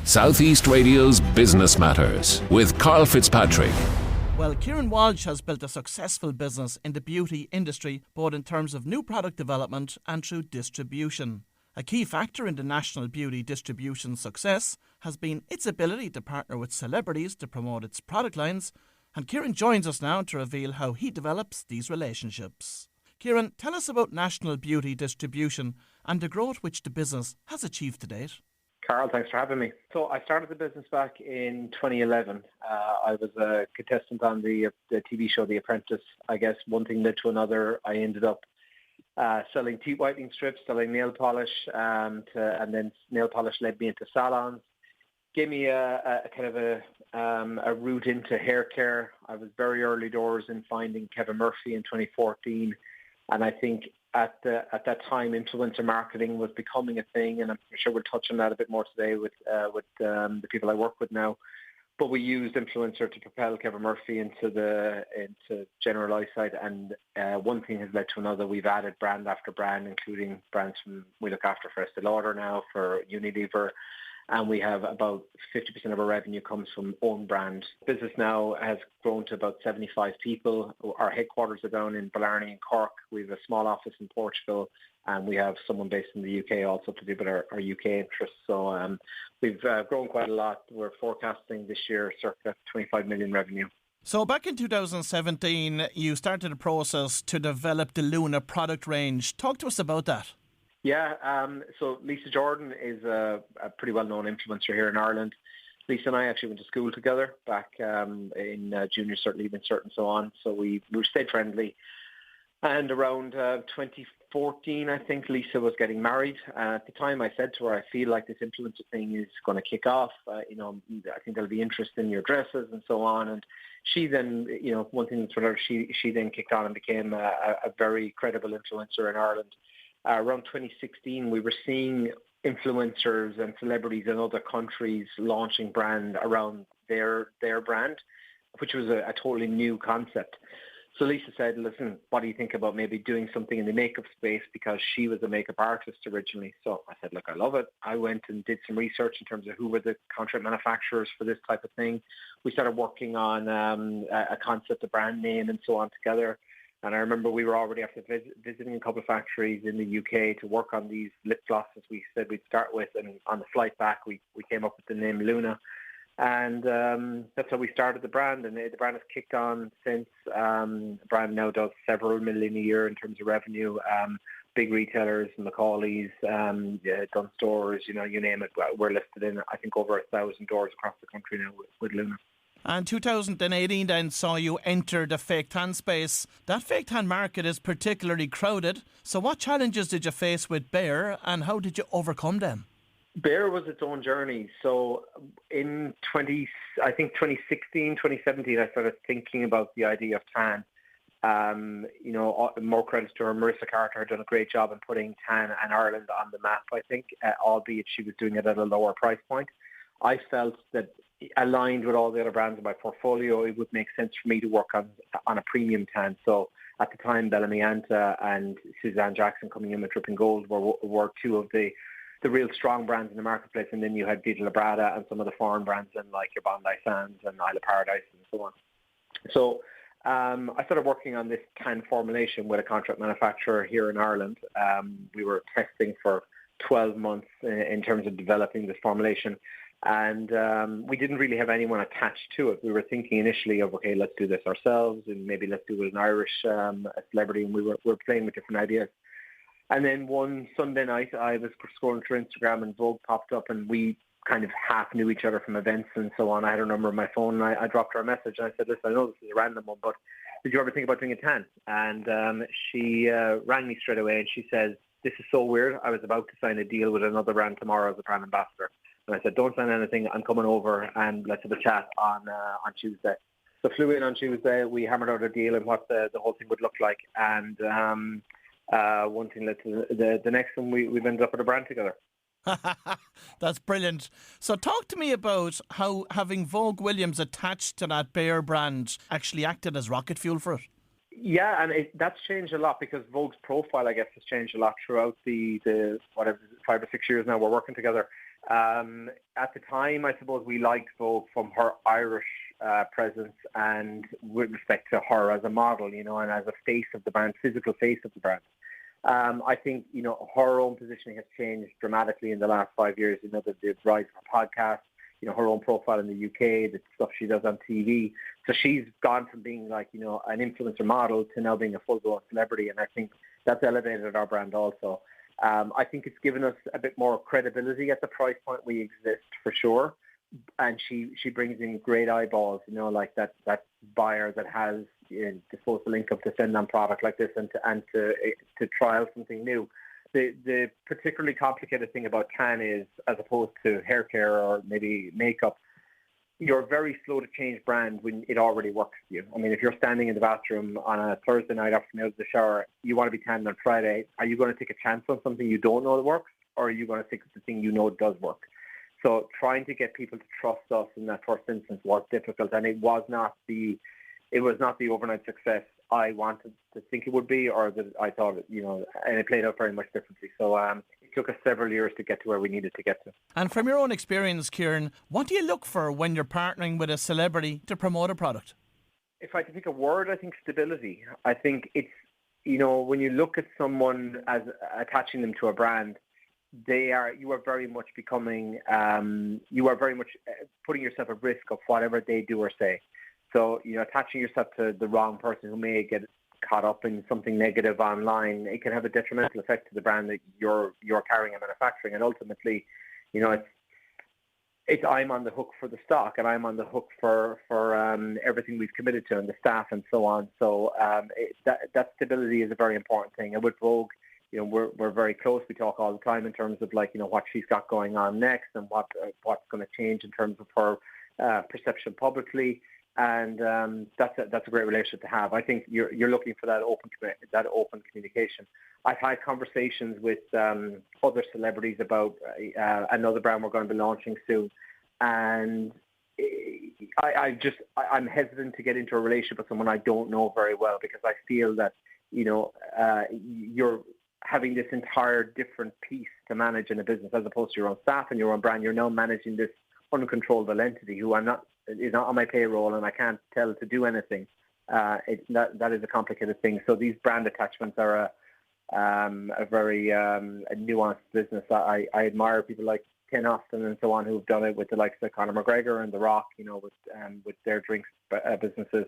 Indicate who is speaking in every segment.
Speaker 1: Southeast Radio's Business Matters with Karl Fitzpatrick.
Speaker 2: Well, Kieran Walsh has built a successful business in the beauty industry, both in terms of new product development and through distribution. A key factor in the national beauty distribution success has been its ability to partner with celebrities to promote its product lines, and Kieran joins us now to reveal how he develops these relationships. Kieran, tell us about national beauty distribution and the growth which the business has achieved to date.
Speaker 3: Karl, thanks for having me. So I started the business back in 2011. I was a contestant on the TV show The Apprentice. I guess one thing led to another. I ended up selling teeth whitening strips, selling nail polish, and then nail polish led me into salons. Gave me a kind of a route into hair care. I was very early doors in finding Kevin Murphy in 2014, and I think at that time, influencer marketing was becoming a thing, and I'm sure we'll touch on that a bit more today with the people I work with now. But we used influencer to propel Kevin Murphy into general eyesight, and one thing has led to another. We've added brand after brand, including brands we look after for Estee Lauder now, for Unilever, and we have about 50% of our revenue comes from own brand. Business now has grown to about 75 people. Our headquarters are down in Blarney in Cork. We have a small office in Portugal, and we have someone based in the UK also to do with our UK interests. So we've grown quite a lot. We're forecasting this year circa 25 million revenue.
Speaker 2: So back in 2017, you started a process to develop the Luna product range. Talk to us about that.
Speaker 3: Yeah, so Lisa Jordan is a pretty well-known influencer here in Ireland. Lisa and I actually went to school together back in junior cert, leaving cert and so on. So we stayed friendly. And around 2014, I think, Lisa was getting married. At the time, I said to her, I feel like this influencer thing is going to kick off. I think there'll be interest in your dresses and so on. And she then, one thing that's whatever, she then kicked on and became a very credible influencer in Ireland. Around 2016, we were seeing influencers and celebrities in other countries launching brand around their brand, which was a totally new concept. So Lisa said, listen, what do you think about maybe doing something in the makeup space? Because she was a makeup artist originally. So I said, look, I love it. I went and did some research in terms of who were the contract manufacturers for this type of thing. We started working on a concept, a brand name and so on together. And I remember we were already after visiting a couple of factories in the UK to work on these lip glosses we said we'd start with. And on the flight back, we came up with the name Luna. And that's how we started the brand. And the brand has kicked on since. The brand now does several million a year in terms of revenue. Big retailers, Macaulay's, Dunn Stores, you name it. We're listed in, I think, over 1,000 doors across the country now with Luna.
Speaker 2: And 2018 then saw you enter the fake tan space. That fake tan market is particularly crowded. So what challenges did you face with Bare and how did you overcome them?
Speaker 3: Bare was its own journey. So in 2016, 2017, I started thinking about the idea of tan. More credits to her. Marissa Carter had done a great job in putting tan and Ireland on the map, I think, albeit she was doing it at a lower price point. I felt that aligned with all the other brands in my portfolio, it would make sense for me to work on a premium tan. So at the time, Bellamy Anta and Suzanne Jackson coming in with Dripping Gold were two of the real strong brands in the marketplace. And then you had Vita Labrada and some of the foreign brands in like your Bondi Sands and Isle of Paradise and so on. So I started working on this tan formulation with a contract manufacturer here in Ireland. We were testing for 12 months in terms of developing this formulation. And we didn't really have anyone attached to it. We were thinking initially of, okay, let's do this ourselves and maybe let's do it with an Irish celebrity. And we were playing with different ideas. And then one Sunday night, I was scrolling through Instagram and Vogue popped up and we kind of half knew each other from events and so on. I had a number on my phone and I dropped her a message and I said, listen, I know this is a random one, but did you ever think about doing a tan? And she rang me straight away and she says, this is so weird. I was about to sign a deal with another brand tomorrow as a brand ambassador. And I said, don't sign anything. I'm coming over and let's have a chat on Tuesday. So flew in on Tuesday. We hammered out a deal and what the whole thing would look like. And one thing led to the next one. We've ended up with a brand together.
Speaker 2: That's brilliant. So talk to me about how having Vogue Williams attached to that Bare brand actually acted as rocket fuel for it.
Speaker 3: Yeah, and that's changed a lot because Vogue's profile, I guess, has changed a lot throughout the whatever 5 or 6 years now we're working together. At the time, I suppose we liked Vogue from her Irish presence and with respect to her as a model, and as a face of the brand, physical face of the brand. I think, her own positioning has changed dramatically in the last 5 years. The rise of her podcast, her own profile in the UK, the stuff she does on TV. So she's gone from being like, an influencer model to now being a full-blown celebrity. And I think that's elevated our brand also. I think it's given us a bit more credibility at the price point we exist, for sure. And she brings in great eyeballs, like that buyer that has disposable income to spend on product like this and to trial something new. The particularly complicated thing about tan is, as opposed to hair care or maybe makeup, you're very slow to change brand when it already works for you. I mean, if you're standing in the bathroom on a Thursday night after coming out of the shower, you want to be tanned on Friday, are you going to take a chance on something you don't know that works, or are you going to stick with the thing you know does work? So trying to get people to trust us in that first instance was difficult, and it was not the overnight success I wanted to think it would be, or that I thought, and it played out very much differently. So it took us several years to get to where we needed to get to.
Speaker 2: And from your own experience, Kieran, what do you look for when you're partnering with a celebrity to promote a product?
Speaker 3: If I had to pick a word, I think stability. I think it's, when you look at someone as attaching them to a brand, you are very much becoming, you are very much putting yourself at risk of whatever they do or say. So, attaching yourself to the wrong person who may get caught up in something negative online, it can have a detrimental effect to the brand that you're carrying and manufacturing. And ultimately, it's I'm on the hook for the stock, and I'm on the hook for everything we've committed to, and the staff and so on. So that stability is a very important thing. And with Vogue, we're very close. We talk all the time in terms of what she's got going on next and what's going to change in terms of her perception publicly. And that's a great relationship to have. I think you're looking for that open communication. I've had conversations with other celebrities about another brand we're going to be launching soon, and I'm hesitant to get into a relationship with someone I don't know very well, because I feel that you're having this entire different piece to manage in a business as opposed to your own staff and your own brand. You're now managing this uncontrollable entity who is not on my payroll, and I can't tell to do anything. That is a complicated thing. So these brand attachments are a very nuanced business. I admire people like Ken Austin and so on who've done it with the likes of Conor McGregor and The Rock, with their drinks businesses.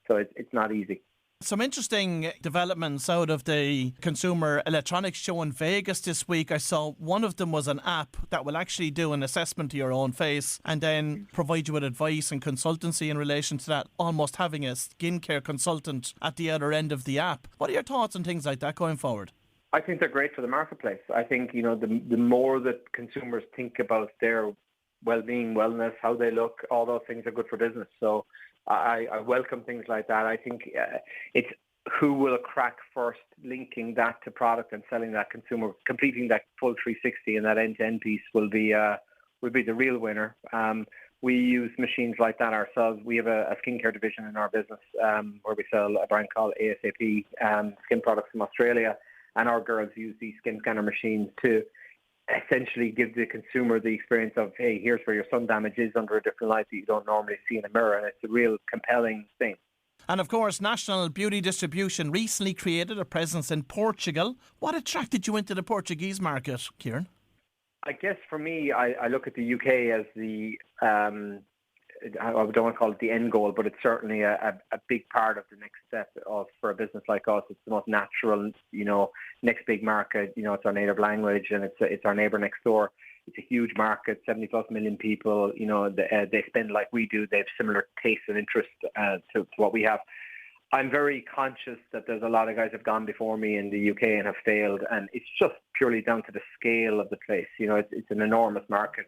Speaker 3: So it's not easy.
Speaker 2: Some interesting developments out of the Consumer Electronics Show in Vegas this week. I saw one of them was an app that will actually do an assessment to your own face and then provide you with advice and consultancy in relation to that, almost having a skincare consultant at the other end of the app. What are your thoughts on things like that going forward?
Speaker 3: I think they're great for the marketplace. I think, the more that consumers think about their well-being, wellness, how they look, all those things are good for business. So I welcome things like that. I think it's who will crack first, linking that to product and selling that consumer, completing that full 360 and that end-to-end piece will be the real winner. We use machines like that ourselves. We have a skincare division in our business where we sell a brand called ASAP skin products from Australia, and our girls use these skin scanner machines to essentially give the consumer the experience of, hey, here's where your sun damage is under a different light that you don't normally see in a mirror, and it's a real compelling thing.
Speaker 2: And of course, National Beauty Distribution recently created a presence in Portugal. What attracted you into the Portuguese market, Kieran?
Speaker 3: I guess for me, I look at the UK as the, I don't want to call it the end goal, but it's certainly a big part of the next step for a business like us. It's the most natural, next big market. It's our native language, and it's our neighbour next door. It's a huge market, 70 plus million people. They spend like we do. They have similar tastes and interests to what we have. I'm very conscious that there's a lot of guys have gone before me in the UK and have failed, and it's just purely down to the scale of the place. It's an enormous market.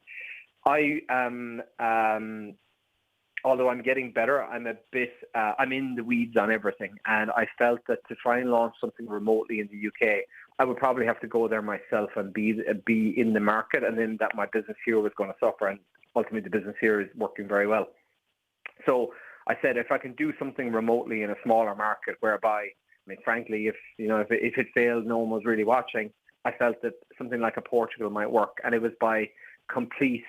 Speaker 3: Although I'm getting better, I'm in the weeds on everything. And I felt that to try and launch something remotely in the UK, I would probably have to go there myself and be in the market, and then that my business here was going to suffer. And ultimately the business here is working very well. So I said, if I can do something remotely in a smaller market whereby, frankly, if it failed, no one was really watching, I felt that something like a Portugal might work. And it was by complete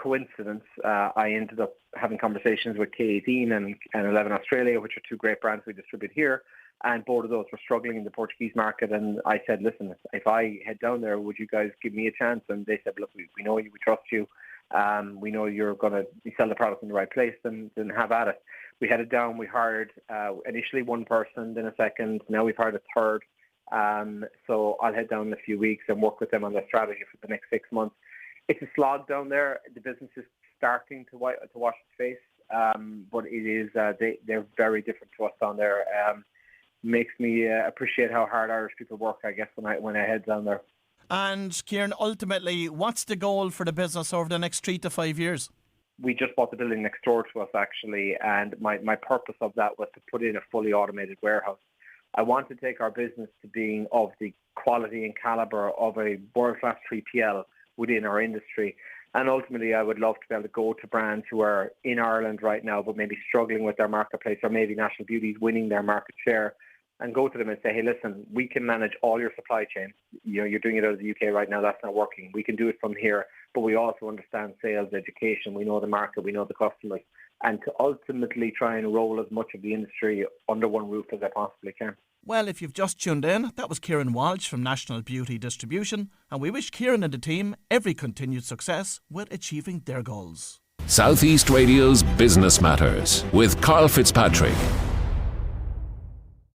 Speaker 3: coincidence, I ended up having conversations with K18 and 11 Australia, which are two great brands we distribute here. And both of those were struggling in the Portuguese market. And I said, listen, if I head down there, would you guys give me a chance? And they said, look, we know you, we trust you. We know you're going to sell the product in the right place, then have at it. We headed down. We hired initially one person, then a second. Now we've hired a third. So I'll head down in a few weeks and work with them on their strategy for the next 6 months. It's a slog down there. The business is starting to wash its face, but it is they're very different to us down there. Makes me appreciate how hard Irish people work, I guess, when I head down there.
Speaker 2: And Kieran, ultimately, what's the goal for the business over the next 3 to 5 years?
Speaker 3: We just bought the building next door to us, actually, and my purpose of that was to put in a fully automated warehouse. I want to take our business to being of the quality and calibre of a world-class 3PL within our industry. And ultimately, I would love to be able to go to brands who are in Ireland right now, but maybe struggling with their marketplace, or maybe National Beauty's winning their market share, and go to them and say, hey, listen, we can manage all your supply chain. You're doing it out of the UK right now. That's not working. We can do it from here. But we also understand sales, education. We know the market. We know the customers. And to ultimately try and roll as much of the industry under one roof as I possibly can.
Speaker 2: Well, if you've just tuned in, that was Kieran Walsh from National Beauty Distribution. And we wish Kieran and the team every continued success with achieving their goals.
Speaker 1: Southeast Radio's Business Matters with Karl Fitzpatrick.